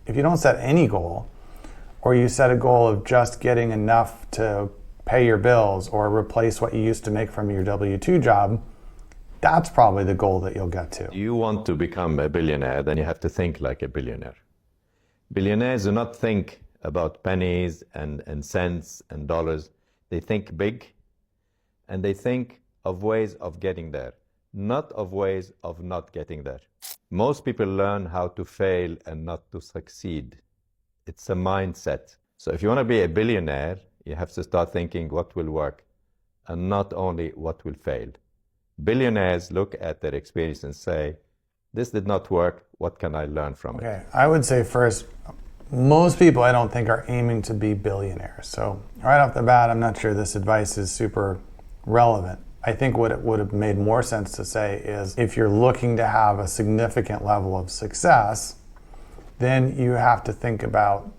If you don't set any goal, or you set a goal of just getting enough to pay your bills or replace what you used to make from your W-2 job, that's probably the goal that you'll get to. Do you want to become a billionaire? Then you have to think like a billionaire. Billionaires do not think about pennies and cents and dollars. They think big, and they think of ways of getting there, not of ways of not getting there. Most people learn how to fail and not to succeed. It's a mindset. So if you want to be a billionaire, you have to start thinking what will work and not only what will fail. Billionaires look at their experience and say, this did not work, what can I learn from it? Okay, I would say first, most people I don't think are aiming to be billionaires. So right off the bat, I'm not sure this advice is super relevant. I think what it would have made more sense to say is if you're looking to have a significant level of success, then you have to think about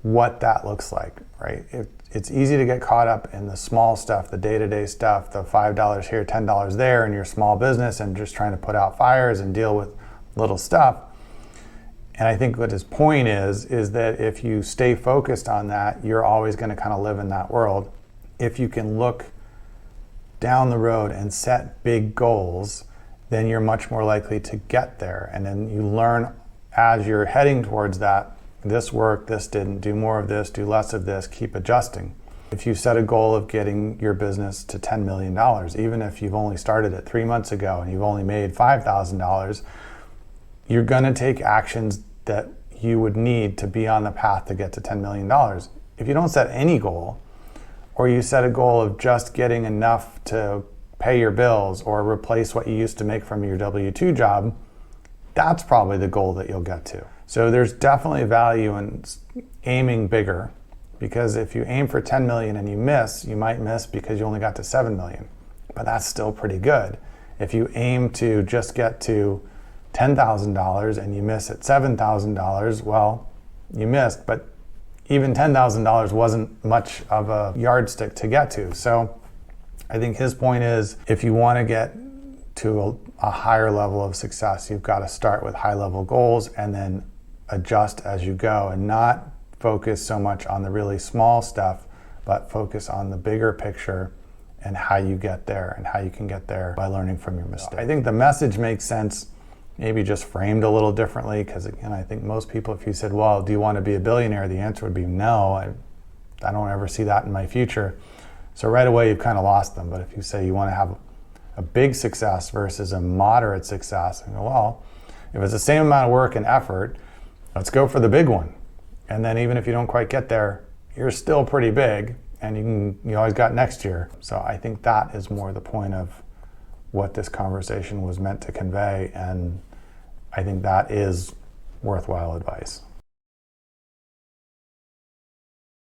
what that looks like, right? It's easy to get caught up in the small stuff, the day-to-day stuff, the $5 here, $10 there in your small business and just trying to put out fires and deal with little stuff. And I think what his point is that if you stay focused on that, you're always going to kind of live in that world. If you can look down the road and set big goals, then you're much more likely to get there. And then you learn as you're heading towards that, this worked, this didn't, do more of this, do less of this, keep adjusting. If you set a goal of getting your business to $10 million, even if you've only started it 3 months ago and you've only made $5,000, you're going to take actions that you would need to be on the path to get to $10 million. If you don't set any goal, or you set a goal of just getting enough to pay your bills or replace what you used to make from your W-2 job, that's probably the goal that you'll get to. So there's definitely value in aiming bigger, because if you aim for 10 million and you miss, you might miss because you only got to 7 million, but that's still pretty good. If you aim to just get to $10,000 and you miss at $7,000, well, you missed, but even $10,000 wasn't much of a yardstick to get to. So I think his point is, if you want to get to a higher level of success, you've got to start with high level goals and then adjust as you go, and not focus so much on the really small stuff, but focus on the bigger picture and how you get there and how you can get there by learning from your mistakes. I think the message makes sense, maybe just framed a little differently, because again, I think most people, if you said, well, do you want to be a billionaire? The answer would be no, I don't ever see that in my future. So right away, you've kind of lost them. But if you say you want to have a big success versus a moderate success, and go, well, if it's the same amount of work and effort, let's go for the big one. And then even if you don't quite get there, you're still pretty big, and you always got next year. So I think that is more the point of what this conversation was meant to convey, and I think that is worthwhile advice.